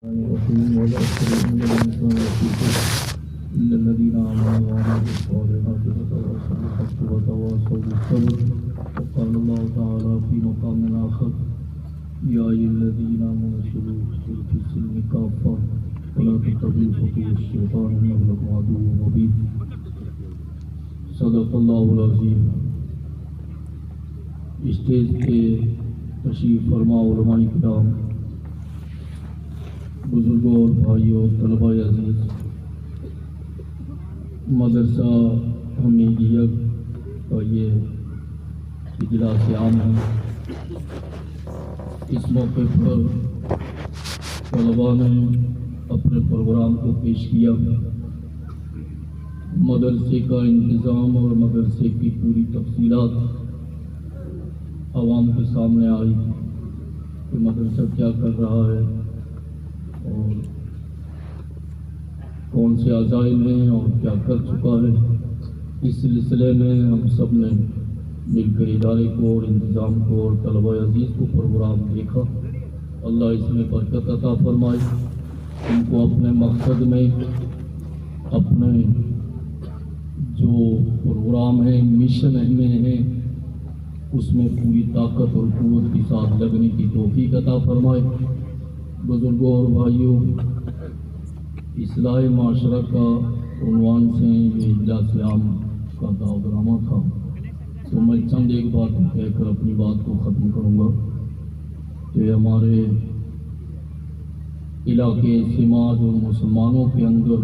إن الذين آمنوا وعملوا الصالحات وتواصوا بالحق وتواصوا بالصبر. وقال الله تعالى في مقام آخر: يا أيها الذين آمنوا ادخلوا في السلم كافة ولا تتبعوا خطوات الشيطان إنه لكم عدو مبين. صدق اللہ العظیم. اسٹیج پہ تشریف فرما علماء کرام، بزرگوں اور بھائیوں، طلباء عزیز، مدرسہ حمیدیہ کا یہ اجلاس عام ہے. اس موقع پر طلباء نے اپنے پروگرام کو پیش کیا. مدرسے کا انتظام اور مدرسے کی پوری تفصیلات عوام کے سامنے آئی کہ مدرسہ کیا کر رہا ہے اور کون سے عزائم ہیں اور کیا کر چکا ہے. اس سلسلے میں ہم سب نے مل کر ادارے کو اور انتظام کو اور طلباء عزیز کو پروگرام دیکھا. اللہ اس میں برکت عطا فرمائے، ان کو اپنے مقصد میں، اپنے جو پروگرام ہے، مشن میں ہے، اس میں پوری طاقت اور قوت کے ساتھ لگنے کی توفیق عطا فرمائے. بزرگوں اور بھائیوں، اصلاح معاشرہ کا عنوان سے یہ اجلاس عام کا دعوتنامہ تھا، تو میں چند ایک بات کہہ کر اپنی بات کو ختم کروں گا کہ ہمارے علاقے سماج اور مسلمانوں کے اندر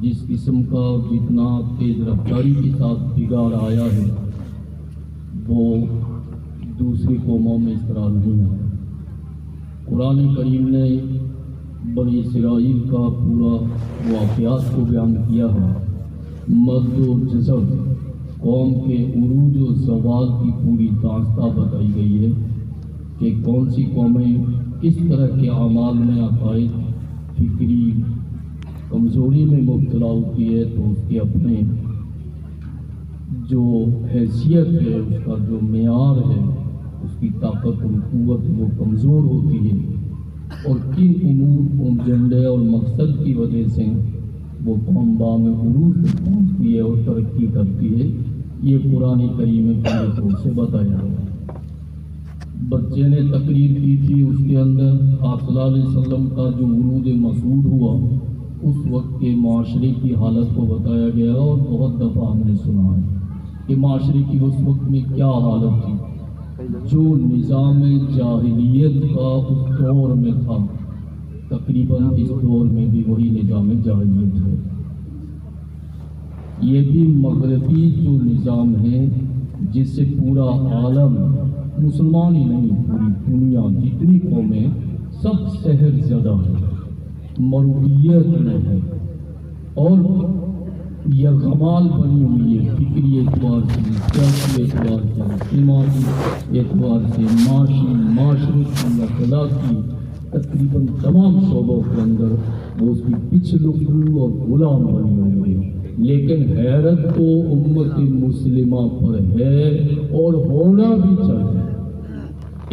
جس قسم کا جتنا تیز رفتاری کے ساتھ بگاڑ آیا ہے وہ دوسری قوموں میں اس طرح نہیں ہے. قرآن کریم نے بنی اسرائیل کا پورا واقعات کو بیان کیا ہے. مد و جزر قوم کے عروج و زوال کی پوری داستہ بتائی گئی ہے کہ کون سی قومیں کس طرح کے اعمال میں عقائد فکری کمزوری میں مبتلا ہوتی ہے تو اس کے اپنے جو حیثیت ہے، اس کا جو معیار ہے، اس کی طاقت اور قوت وہ کمزور ہوتی ہے، اور کن امور ایجنڈے اور مقصد کی وجہ سے وہ قوم بام عروج تک پہنچتی ہے اور ترقی کرتی ہے. یہ قرآن کریم میں پورے طور سے بتایا ہے. بچے نے تقریر کی تھی، اس کے اندر آپ صلی اللہ علیہ وسلم کا جو ورود مسعود ہوا اس وقت کے معاشرے کی حالت کو بتایا گیا، اور بہت دفعہ ہم نے سنا ہے کہ معاشرے کی اس وقت میں کیا حالت تھی. جو نظام جاہلیت کا اس دور میں تھا، تقریباً اس دور میں بھی وہی نظام جاہلیت ہے. یہ بھی مغربی جو نظام ہے جس سے پورا عالم، مسلمان ہی نہیں پوری دنیا جتنی قومیں سب شہر زدہ ہے، مرویت میں ہے اور یرغمال بنی ہوئی ہے. فکری اعتبار سے، سیاسی اعتبار سے، سماجی اعتبار سے، معاشرتی اخلاقی تقریباً تمام شعبوں کے اندر وہ اس کی پچھلو اور غلام بنی ہوئی ہے. لیکن حیرت تو امت مسلمہ پر ہے اور ہونا بھی چاہیے،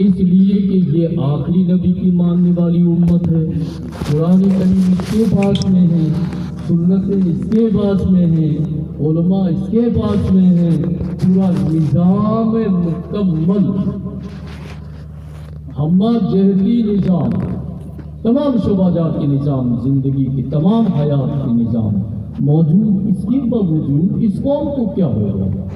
اس لیے کہ یہ آخری نبی کی ماننے والی امت ہے. قرآن کریم اس کے پاس میں ہے، سنتیں اس کے پاس میں ہیں، علماء اس کے پاس میں ہیں. پورا نظام مکمل ہمہ جہتی نظام، تمام شعبہ جات کے نظام، زندگی کے تمام حیات کے نظام موجود. اس کے باوجود اس قوم کو کیا ہو رہا ہے؟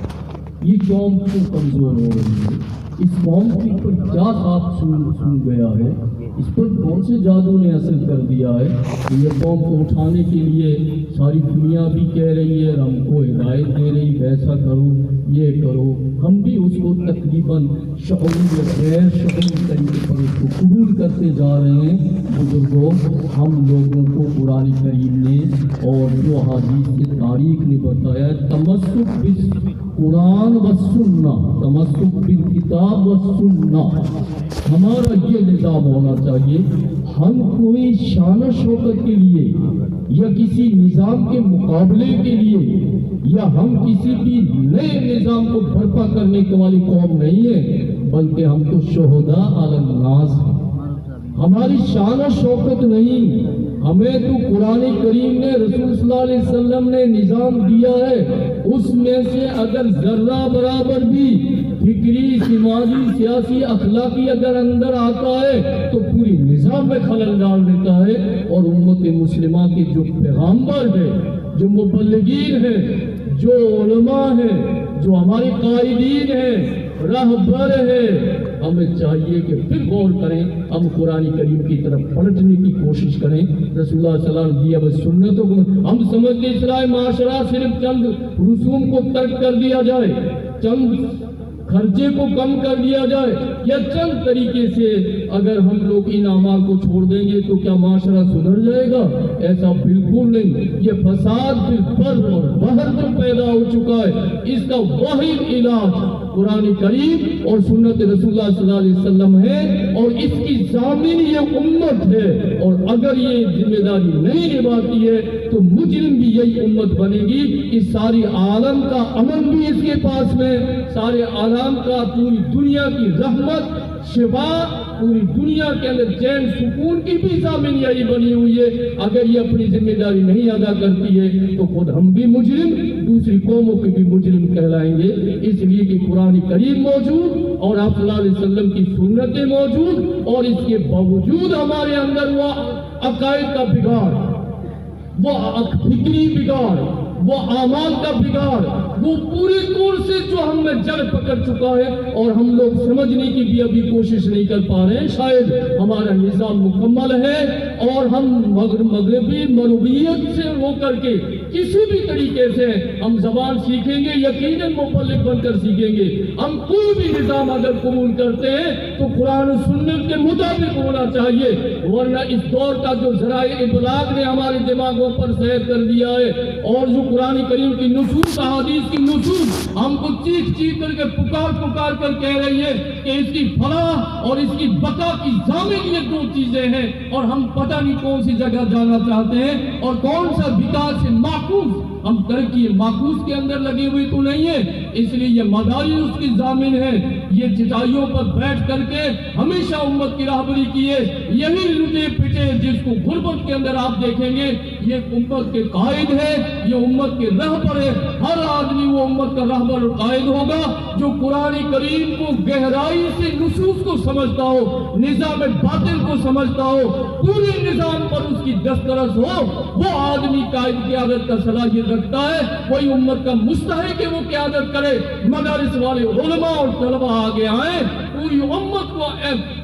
یہ قوم کیوں کمزور ہو رہی ہے؟ اس قوم کے اوپر کیا خواب سن گیا ہے؟ اس پر کون سے جادو نے اثر کر دیا ہے کہ یہ قوم کو اٹھانے کے لیے ساری دنیا بھی کہہ رہی ہے، ہم کو ہدایت دے رہی، ویسا کرو، یہ کرو. ہم بھی اس کو تقریباً شعوری یا غیر شعوری طریقے پر اس کو قبول کرتے جا رہے ہیں. بزرگوں، ہم لوگوں کو قرآن کریم نے اور جو حدیث کی تاریخ نے بتایا، تمسک بالقرآن و سنہ، تمسک بالکتاب و سنہ، ہمارا یہ نظام ہونا چاہیے. ہم کوئی شان و شوکت کے لیے یا کسی نظام کے مقابلے کے لیے یا ہم کسی بھی نئے نظام کو برپا کرنے کے والی قوم نہیں ہے، بلکہ ہم تو شہداء علی الناس ہیں. ہماری شان و شوکت نہیں، ہمیں تو قرآن کریم نے، رسول صلی اللہ علیہ وسلم نے نظام دیا ہے، اس میں سے اگر ذرہ برابر بھی فکری، سماجی، سیاسی، اخلاقی اگر اندر آتا ہے تو پوری نظام میں خلل ڈال دیتا ہے۔ اور امت مسلمہ کے جو پیغامبر ہے، جو مبلغین ہیں، جو علماء ہیں، جو ہمارے قائدین ہیں، رہبر ہے، ہمیں چاہیے کہ پھر غور کریں، ہم قرآن کریم کی طرف پلٹنے کی کوشش کریں۔ رسول اللہ صلی اللہ علیہ وسلم کی اب سنتوں کو ہم سمجھتے اصلاح معاشرہ صرف چند رسوم کو ترک کر دیا جائے، چند خرچے کو کم کر دیا جائے، یا چند طریقے سے اگر ہم لوگ ان اعمال کو چھوڑ دیں گے تو کیا معاشرہ سدھر جائے گا؟ ایسا بالکل نہیں۔ یہ فساد پھر بر اور بحر جو پیدا ہو چکا ہے، اس کا واحد علاج قرآن کریم اور سنت رسول اللہ صلی اللہ علیہ وسلم ہے، اور اس کی ضامن یہ امت ہے۔ اور اگر یہ ذمہ داری نہیں نبھاتی ہے تو مجرم بھی یہی امت بنے گی کہ ساری عالم کا امن بھی اس کے پاس میں، سارے عالم کا، پوری دنیا کی رحمت، شفا، پوری دنیا کے اندر چین سکون کی بھی ضامن یہی بنی ہوئی ہے۔ اگر یہ اپنی ذمہ داری نہیں ادا کرتی ہے تو خود ہم بھی مجرم، دوسری قوموں کے بھی مجرم کہلائیں گے۔ اس لیے کہ قرآن کریم موجود اور آپ صلی اللہ علیہ وسلم کی سنتیں موجود، اور اس کے باوجود ہمارے اندر وہ عقائد کا بگاڑ، وہ فکری بگاڑ، وہ اعمال کا بگاڑ، وہ پورے طور سے جو ہم میں جڑ پکڑ چکا ہے، اور ہم لوگ سمجھنے کی بھی ابھی کوشش نہیں کر پا رہے ہیں۔ شاید ہمارا نظام مکمل ہے اور ہم مغربی مرویت سے ہو کر کے کسی بھی طریقے سے ہم زبان سیکھیں گے، یقیناً مبلغ بن کر سیکھیں گے۔ ہم کوئی بھی نظام اگر قبول کرتے ہیں تو قرآن و سنت کے مطابق ہونا چاہیے، ورنہ اس دور کا جو ذرائع ابلاغ نے ہمارے دماغوں پر سیر کر دیا ہے، اور جو قرآن کریم کی نصوص، احادیث کی نصوص ہم کو چیخ چیخ کر کے پکار کر کہہ رہی ہے کہ اس کی فلاح اور اس کی بقا کی ضامن یہ دو چیزیں ہیں، اور ہم پتہ نہیں کون سی جگہ جانا چاہتے ہیں اور کون سا وکاس سے معکوس، ہم ترقی معکوس کے اندر لگے ہوئے تو نہیں ہے۔ اس لیے یہ مداری اس کی ضامن ہے۔ یہ چٹائیوں پر بیٹھ کر کے ہمیشہ امت کی راہبری کی ہے، یہی لٹے پٹے جس کو غربت کے اندر آپ دیکھیں گے، یہ امت کے قائد ہے، یہ امت کے رہبر ہے۔ ہر آدمی وہ امت کا رہبر اور قائد ہوگا جو قرآن کریم کو گہرائی سے نصوص کو سمجھتا ہو، نظام باطل کو سمجھتا ہو، پورے نظام پر اس کی دسترس ہو، وہ آدمی قائد قیادت کا صلاحیت رکھتا ہے، وہی امت کا مستحق ہے وہ قیادت کرے۔ مدارس والے علماء اور طلباء آگے آئیں، پوری امت کو،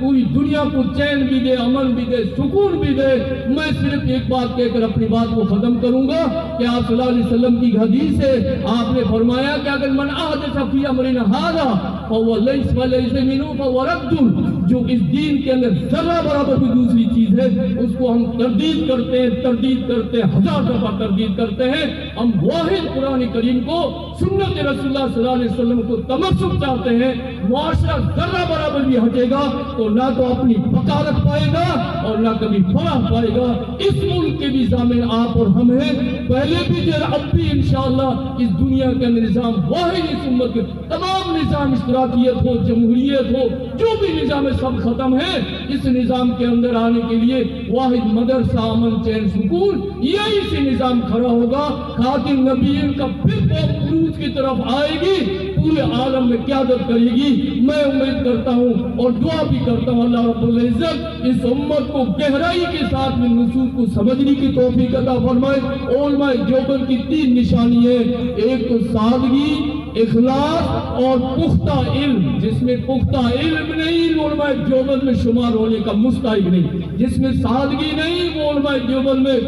پوری دنیا کو چین بھی دے، امن بھی دے، سکون بھی دے۔ میں صرف ایک بات کہہ کر اپنی بات کو ختم کروں گا کہ آپ صلی اللہ علیہ وسلم کی حدیث ہے، آپ نے فرمایا کہ اگر من احدث فی امرنا ھذا فهو ليس منه فهو رد، جو اس دین کے اندر ذرہ برابر بھی دوسری چیز ہے اس کو ہم تردید کرتے ہیں، ہزار دفعہ تردید کرتے ہیں۔ ہم واحد قرآن کریم کو، سنت رسول اللہ صلی اللہ علیہ وسلم کو تمسک چاہتے ہیں۔ معاشرہ ذرہ برابر بھی ہٹے گا تو نہ تو اپنی بقارت پائے گا اور نہ کبھی فلاح پائے گا۔ اس ملک کے بھی ضامن آپ اور ہم ہیں، پہلے بھی جو اب بھی انشاءاللہ اس دنیا کا نظام واحد، اس امت کے تمام نظام، اشتراکیت ہو، جمہوریت ہو، جو بھی نظام ہے سب ختم ہے۔ اس نظام کے اندر آنے کے لیے واحد مدرسہ، امن، چین، سکون، یہی سے نظام کھڑا ہوگا۔ خاتم نبیین کا پھر عروج کی طرف آئے گی، پورے عالم میں قیادت کرے گی۔ میں امید کرتا ہوں اور دعا بھی کرتا ہوں اللہ رب العزت اس امت کو گہرائی کے ساتھ میں نصوص کو سمجھنے کی توفیق عطا فرمائے۔ علماء دیوبند کی 3 نشانی ہے، ایک تو سادگی، اخلاص اور پختہ علم۔ جس میں پختہ علم نہیں وہ علماء دیوبند میں شمار ہونے کا مستحق نہیں، جس میں سادگی نہیں وہ علماء دیوبند میں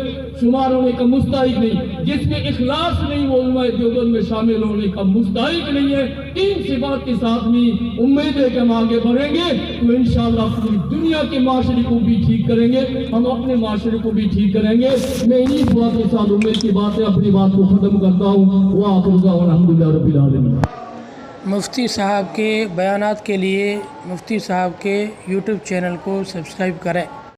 شمار ہونے کا مستحق نہیں، جس میں اخلاص نہیں وہ علماء دیوبند میں شامل ہونے کا مستحق نہیں ہے۔ 3 صفات کے ساتھ میں امید ہے کہ ہم آگے بڑھیں گے تو انشاءاللہ پوری دنیا کے معاشرے کو بھی ٹھیک کریں گے، ہم اپنے معاشرے کو بھی ٹھیک کریں گے۔ میں انہی دعا کے ساتھ امید کی باتیں اپنی بات کو ختم کرتا ہوں۔ وآخر دعوانا الحمدللہ رب العالمین۔ مفتی صاحب کے بیانات کے لیے مفتی صاحب کے یوٹیوب چینل کو سبسکرائب کریں۔